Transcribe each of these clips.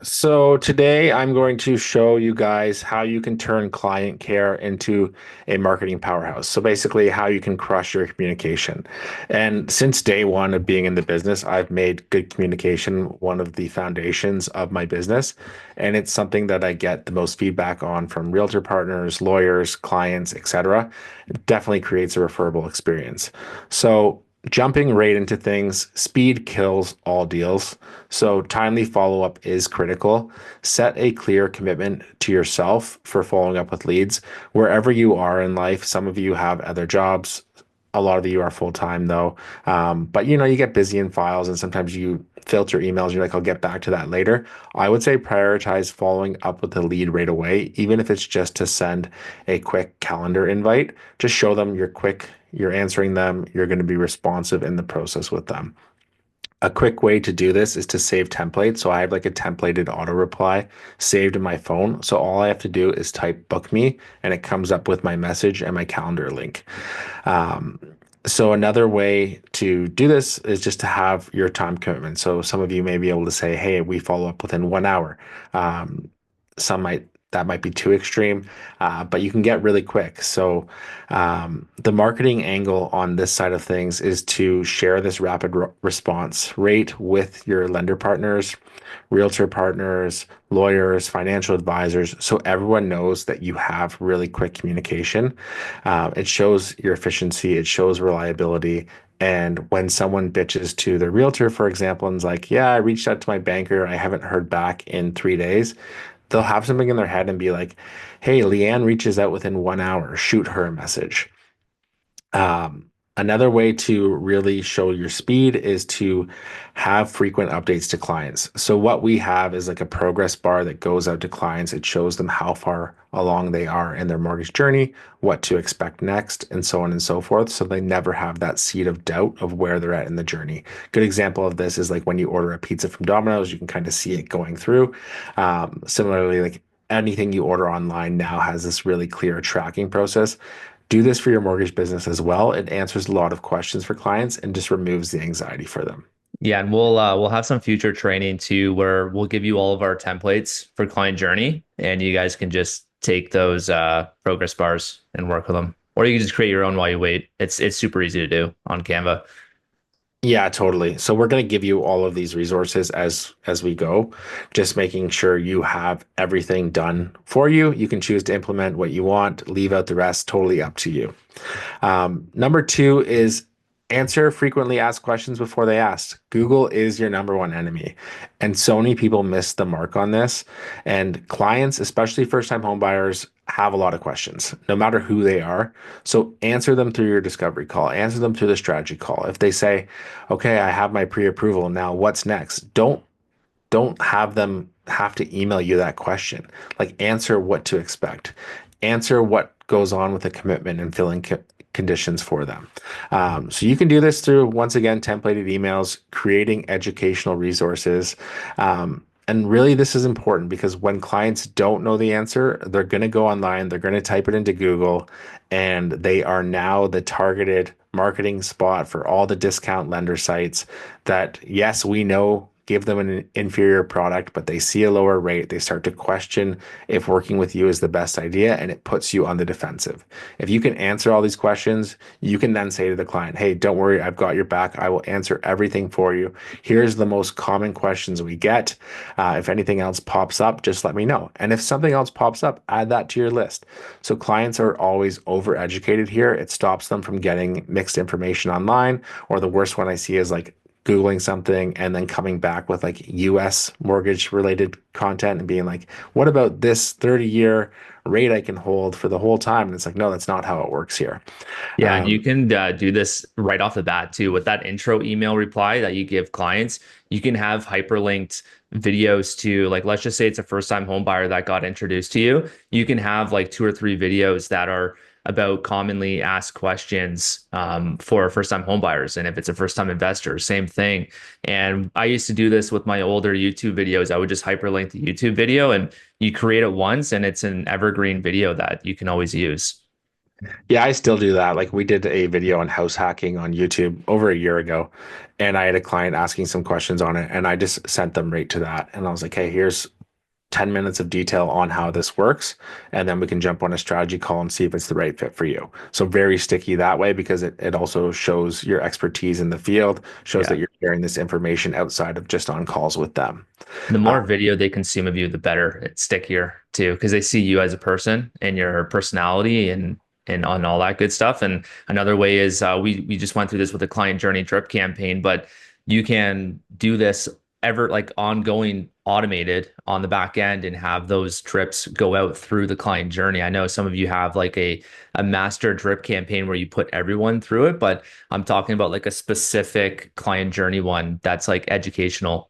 So today I'm going to show you guys how you can turn client care into a marketing powerhouse. So basically how you can crush your communication. And since day one of being in the business, I've made good communication one of the foundations of my business. And it's something that I get the most feedback on from realtor partners, lawyers, clients, etc. It definitely creates a referable experience. So jumping right into things, speed kills all deals. So, timely follow up is critical. Set a clear commitment to yourself for following up with leads wherever you are in life. Some of you have other jobs. A lot of you are full time though. But you get busy in files and sometimes you filter emails. You're like, I'll get back to that later. I would say prioritize following up with the lead right away, even if it's just to send a quick calendar invite. Just show them you're quick, you're answering them, you're going to be responsive in the process with them. A quick way to do this is to save templates. So I have like a templated auto reply saved in my phone. So all I have to do is type book me and it comes up with my message and my calendar link. Um, so another way to do this is just to have your time commitment. So some of you may be able to say, hey, we follow up within 1 hour. Um, some might that might be too extreme, but you can get really quick. So the marketing angle on this side of things is to share this rapid response rate with your lender partners, realtor partners, lawyers, financial advisors, so everyone knows that you have really quick communication. It shows your efficiency, it shows reliability. And when someone bitches to their realtor, for example, and is like, yeah, I reached out to my banker, I haven't heard back in 3 days, they'll have something in their head and be like, hey, Leanne reaches out within 1 hour, shoot her a message. Um, Another way to really show your speed is to have frequent updates to clients. So what we have is like a progress bar that goes out to clients. It shows them how far along they are in their mortgage journey, what to expect next, and so on and so forth. So they never have that seed of doubt of where they're at in the journey. Good example of this is like when you order a pizza from Domino's, you can kind of see it going through. Similarly, like anything you order online now has this really clear tracking process. Do this for your mortgage business as well. It answers a lot of questions for clients and just removes the anxiety for them. Yeah, and we'll have some future training too, where we'll give you all of our templates for client journey, and you guys can just take those progress bars and work with them, or you can just create your own while you wait. It's super easy to do on Canva. Yeah, totally. So we're going to give you all of these resources as we go, just making sure you have everything done for you. You can choose to implement what you want, leave out the rest, totally up to you. Number two is answer frequently asked questions before they ask. Google is your number one enemy. And so many people miss the mark on this. And clients, especially first-time home buyers, have a lot of questions, no matter who they are. So answer them through your discovery call, answer them through the strategy call. If they say, okay, I have my pre-approval, now what's next? Don't have them have to email you that question. Like answer what to expect. Answer what goes on with the commitment and filling conditions for them. So you can do this through, once again, templated emails, creating educational resources. And really, this is important because when clients don't know the answer, they're going to go online, they're going to type it into Google, and they are now the targeted marketing spot for all the discount lender sites that, yes, we know give them an inferior product, but they see a lower rate. They start to question if working with you is the best idea, and it puts you on the defensive. If you can answer all these questions, you can then say to the client, hey, don't worry, I've got your back. I will answer everything for you. Here's the most common questions we get. If anything else pops up, just let me know. And if something else pops up, add that to your list. So clients are always overeducated here. It stops them from getting mixed information online. Or the worst one I see is like Googling something and then coming back with like US mortgage related content and being like, what about this 30-year rate I can hold for the whole time? And it's like, no, that's not how it works here. Yeah, and you Um, can do this right off the bat too with that intro email reply that you give clients. You can have hyperlinked videos to, like, let's just say it's a first time home buyer that got introduced to you. You can have like two or three videos that are about commonly asked questions for first time home buyers. And if it's a first time investor, same thing. And I used to do this with my older YouTube videos. I would just hyperlink the YouTube video and you create it once and it's an evergreen video that you can always use. Yeah, I still do that. Like we did a video on house hacking on YouTube over a year ago, and I had a client asking some questions on it, and I just sent them right to that. And I was like, hey, here's 10 minutes of detail on how this works, and then we can jump on a strategy call and see if it's the right fit for you. So very sticky that way because it also shows your expertise in the field, shows that Yeah. you're sharing this information outside of just on calls with them. The Uh, more video they consume of you, the better. It's stickier too, because they see you as a person and your personality and on all that good stuff. And another way is we just went through this with the client journey drip campaign, but you can do this ever like ongoing automated on the back end and have those drips go out through the client journey. I know some of you have like a master drip campaign where you put everyone through it, but I'm talking about like a specific client journey one that's like educational.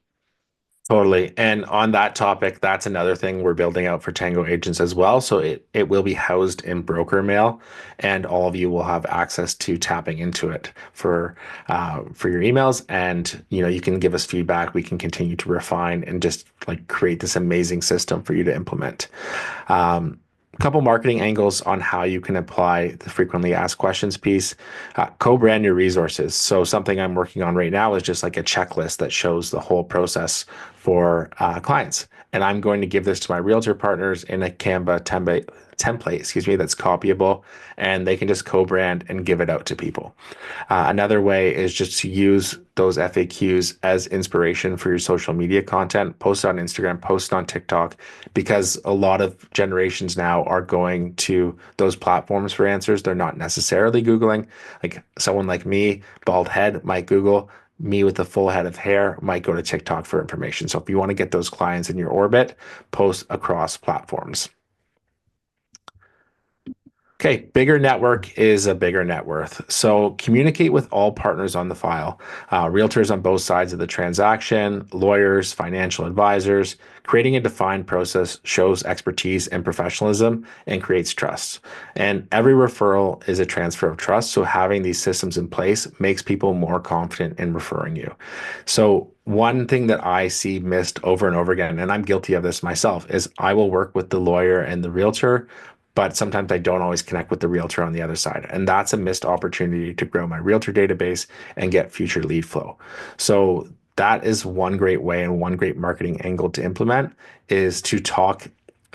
Totally. And on that topic, that's another thing we're building out for Tango agents as well. So it will be housed in broker mail, and all of you will have access to tapping into it for your emails. And you can give us feedback. We can continue to refine and just like create this amazing system for you to implement. A couple marketing angles on how you can apply the frequently asked questions piece. Co-brand your resources. So something I'm working on right now is just like a checklist that shows the whole process for clients. And I'm going to give this to my realtor partners in a Canva template, excuse me, that's copyable, and they can just co-brand and give it out to people. Another way is just to use those FAQs as inspiration for your social media content. Post on Instagram, post on TikTok, because a lot of generations now are going to those platforms for answers. They're not necessarily Googling. Like someone like me, bald head, might Google. Me with a full head of hair might go to TikTok for information. So if you want to get those clients in your orbit, post across platforms. Okay, bigger network is a bigger net worth. So communicate with all partners on the file, realtors on both sides of the transaction, lawyers, financial advisors. Creating a defined process shows expertise and professionalism and creates trust. And every referral is a transfer of trust. So having these systems in place makes people more confident in referring you. So one thing that I see missed over and over again, and I'm guilty of this myself, is I will work with the lawyer and the realtor, but sometimes I don't always connect with the realtor on the other side. And that's a missed opportunity to grow my realtor database and get future lead flow. So that is one great way and one great marketing angle to implement is to talk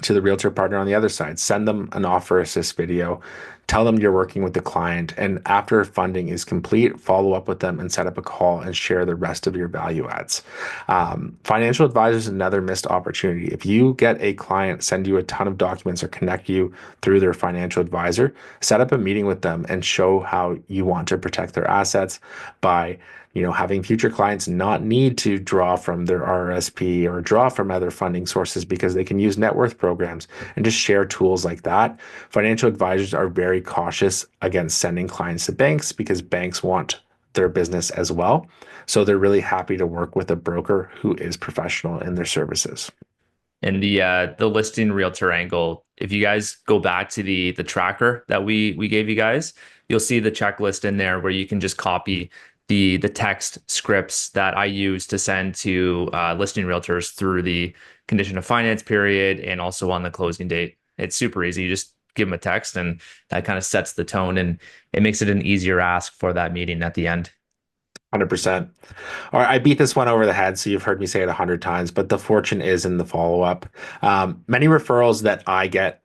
to the realtor partner on the other side. Send them an offer assist video. Tell them you're working with the client. And after funding is complete, follow up with them and set up a call and share the rest of your value adds. Financial advisor is another missed opportunity. If you get a client send you a ton of documents or connect you through their financial advisor, set up a meeting with them and show how you want to protect their assets by having future clients not need to draw from their RRSP or draw from other funding sources because they can use net worth programs and just share tools like that. Financial advisors are very cautious against sending clients to banks because banks want their business as well. So they're really happy to work with a broker who is professional in their services. And the listing realtor angle, if you guys go back to the tracker that we gave you guys, you'll see the checklist in there where you can just copy the text scripts that I use to send to listing realtors through the condition of finance period and also on the closing date. It's super easy. You just give them a text and that kind of sets the tone and it makes it an easier ask for that meeting at the end. 100%. All right, I beat this one over the head, so you've heard me say it 100 times, but the fortune is in the follow-up. Many referrals that I get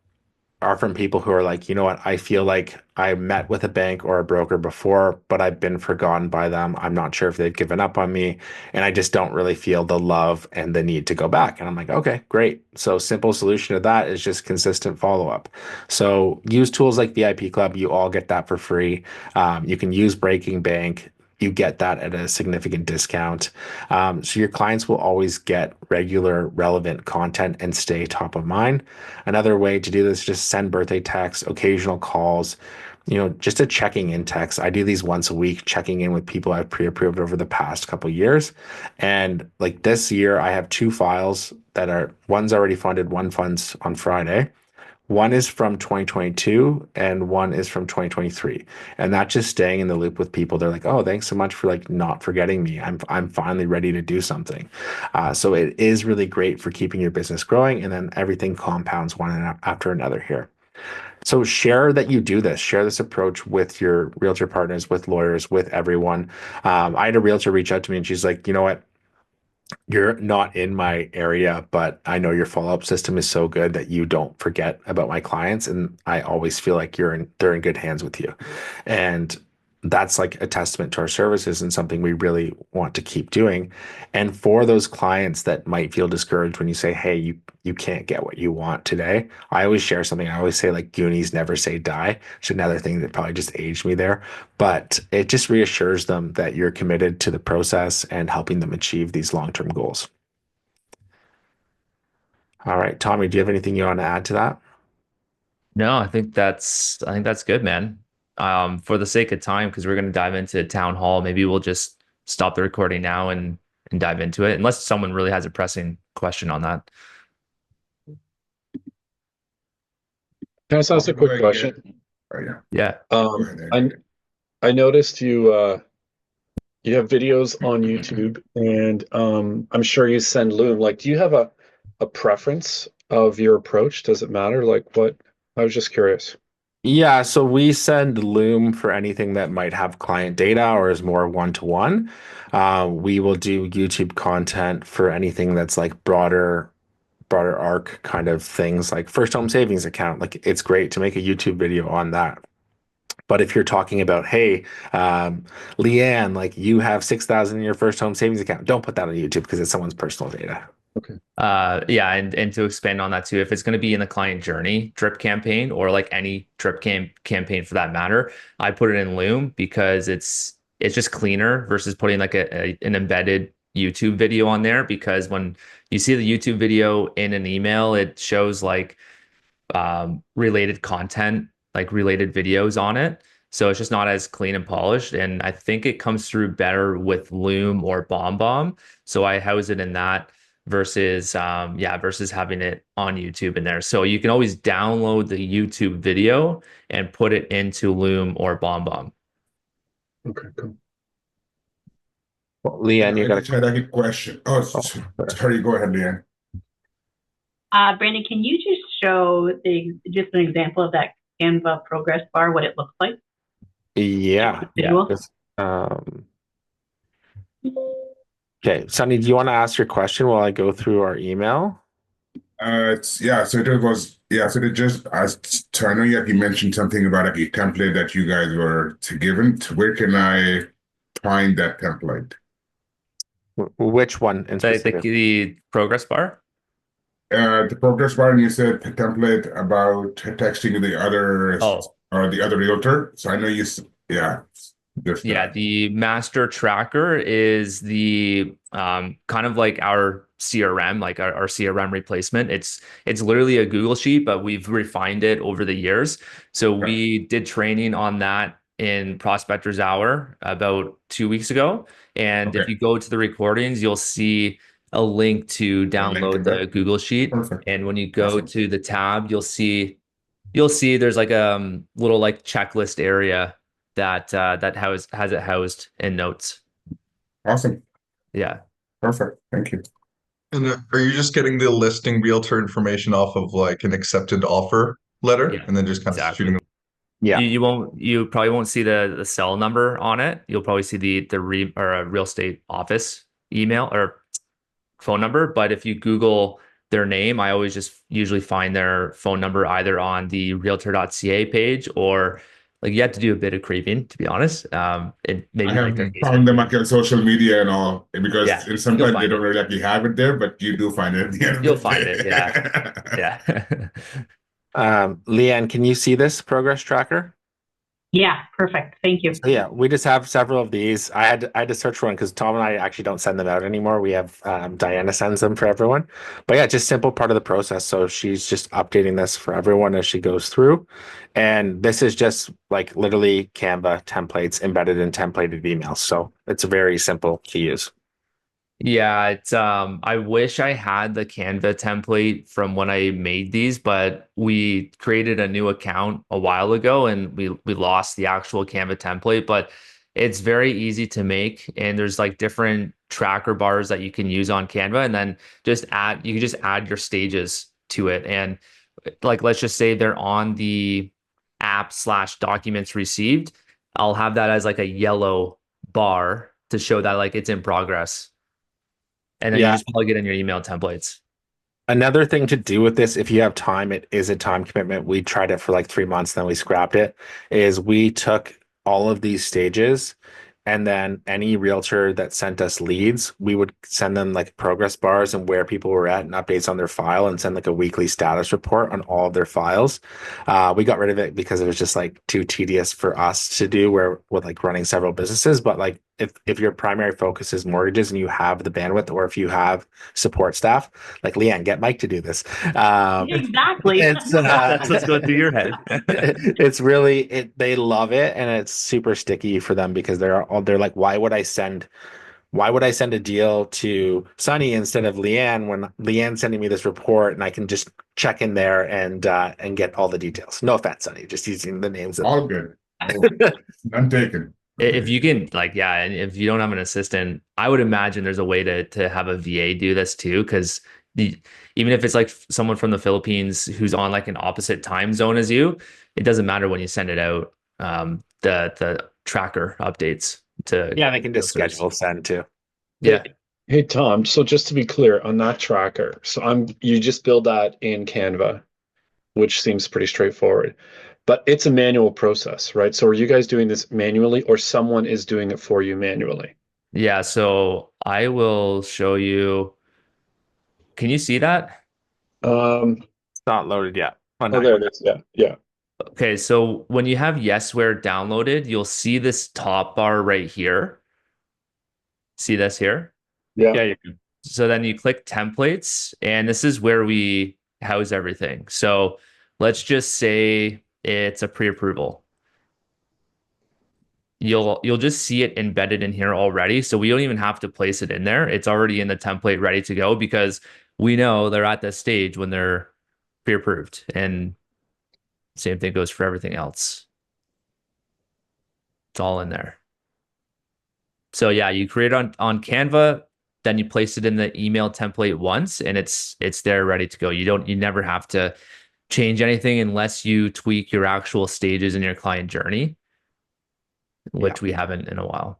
are from people who are like, you know what, I feel like I met with a bank or a broker before, but I've been forgotten by them. I'm not sure if they've given up on me, and I just don't really feel the love and the need to go back. And I'm like, okay, great. So simple solution to that is just consistent follow-up. So use tools like VIP Club. You all get that for free. You can use Breaking Bank. You get that at a significant discount. So your clients will always get regular, relevant content and stay top of mind. Another way to do this is just send birthday texts, occasional calls, just a checking in text. I do these once a week, checking in with people I've pre-approved over the past couple years. And like this year, I have two files that are one's already funded, one funds on Friday. One is from 2022 and one is from 2023. And that's just staying in the loop with people. They're like, "Oh, thanks so much for like not forgetting me. I'm finally ready to do something." So it is really great for keeping your business growing, and then everything compounds one after another here. So share that you do this, share this approach with your realtor partners, with lawyers, with everyone. I had a realtor reach out to me and she's like, you know what? You're not in my area, but I know your follow-up system is so good that you don't forget about my clients. And I always feel like they're in good hands with you. And that's like a testament to our services and something we really want to keep doing. And for those clients that might feel discouraged when you say, hey, you can't get what you want today, I always share something. I always say like Goonies never say die. It's another thing that probably just aged me there, but it just reassures them that you're committed to the process and helping them achieve these long-term goals. All right, Tommy, do you have anything you want to add to that? No, I think that's good, man. For the sake of time, because we're going to dive into town hall, maybe we'll just stop the recording now and dive into it, unless someone really has a pressing question on that. Can I just ask a quick question? Oh, yeah. Yeah. Go ahead, Ed. I noticed you have videos on YouTube, and I'm sure you send Loom. Like, do you have a preference of your approach? Does it matter? Like, what? I was just curious. Yeah, so we send Loom for anything that might have client data or is more one-to-one. We will do YouTube content for anything that's like broader arc kind of things like first home savings account. Like it's great to make a YouTube video on that. But if you're talking about, hey, Leanne, like you have 6,000 in your first home savings account, don't put that on YouTube because it's someone's personal data. Okay. Yeah, and to expand on that too, if it's going to be in the client journey drip campaign or like any campaign for that matter, I put it in Loom because it's just cleaner versus putting like an embedded YouTube video on there, because when you see the YouTube video in an email, it shows like related content, like related videos on it. So it's just not as clean and polished. And I think it comes through better with Loom or BombBomb. So I house it in that versus versus having it on YouTube in there. So you can always download the YouTube video and put it into Loom or BombBomb. Okay, cool. Well, Leanne, you I got just had a question. Oh, sorry, go ahead, Leanne. Brandon, can you just show just an example of that Canva progress bar, what it looks like? Yeah. Yeah. Okay, Sunny, do you want to ask your question while I go through our email? So they just asked. So I know you mentioned something about like a template that you guys were to given. Where can I find that template? Which one in specific? The progress bar. The progress bar, and you said the template about texting the other Oh. or the other realtor. So I know just Yeah, the master tracker is the kind of like our CRM, like our CRM replacement. It's literally a Google sheet, but we've refined it over the years. So we did training on that in Prospectors Hour about 2 weeks ago. And if you go to the recordings, you'll see a link to download the Google sheet. Perfect. And when you go to the tab, you'll see there's like a little like checklist area that has it housed in notes. Awesome. Yeah. Perfect. Thank you. And are you just getting the listing realtor information off of like an accepted offer letter, Yeah, and then just kind of shooting? Yeah. You probably won't see the cell number on it. You'll probably see the real estate office email or phone number. But if you Google their name, I always just usually find their phone number either on the realtor.ca page, or like you have to do a bit of creeping, to be honest. It maybe I like have found them like on social media and all, because sometimes they don't really actually have it there, but you do find it at the end of You'll the find day. it, yeah. Leanne, can you see this progress tracker? Yeah, perfect. Thank you. So yeah, we just have several of these. I had to search for one because Tom and I actually don't send them out anymore. We have Diana sends them for everyone. But yeah, just simple part of the process. So she's just updating this for everyone as she goes through. And this is just like literally Canva templates embedded in templated emails. So it's very simple to use. Yeah, it's I wish I had the Canva template from when I made these, but we created a new account a while ago and we lost the actual Canva template, but it's very easy to make, and there's like different tracker bars that you can use on Canva, and then you can just add your stages to it. And like let's just say they're on the app/documents received, I'll have that as like a yellow bar to show that like it's in progress. And then you Yeah. just plug it in your email templates. Another thing to do with this, if you have time, it is a time commitment. We tried it for like 3 months, then we scrapped it. Is we took all of these stages, and then any realtor that sent us leads, we would send them like progress bars and where people were at and updates on their file, and send like a weekly status report on all of their files. We got rid of it because it was just like too tedious for us to do, where with like running several businesses. But like if your primary focus is mortgages and you have the bandwidth, or if you have support staff, like Leanne, get Mike to do this. Exactly. It's That's what's going through your head. it's really they love it, and it's super sticky for them because they're like, why would I send a deal to Sunny instead of Leanne when Leanne's sending me this report and I can just check in there and get all the details. No offense, Sunny, just using the names of All good. None taken. If you can, like, yeah, and if you don't have an assistant, I would imagine there's a way to have a VA do this too, because even if it's like someone from the Philippines who's on like an opposite time zone as you, it doesn't matter when you send it out. The tracker updates to yeah, they can just realtors. schedule send too. Yeah. Hey Tom, so just to be clear on that tracker, so you just build that in Canva, which seems pretty straightforward. But it's a manual process, right? So are you guys doing this manually, or someone is doing it for you manually? Yeah, so I will show you. Can you see that? It's not loaded yet. Oh, no. Oh, there it is. Yeah, yeah. Okay, so when you have Yesware downloaded, you'll see this top bar right here. See this here? Yeah. Yeah, you can. So then you click templates, and this is where we house everything. So let's just say it's a pre-approval. You'll just see it embedded in here already. So we don't even have to place it in there. It's already in the template ready to go, because we know they're at this stage when they're pre-approved. And same thing goes for everything else. It's all in there. So yeah, you create it on Canva, then you place it in the email template once, and it's there ready to go. You never have to change anything unless you tweak your actual stages in your client journey, which we haven't in a while.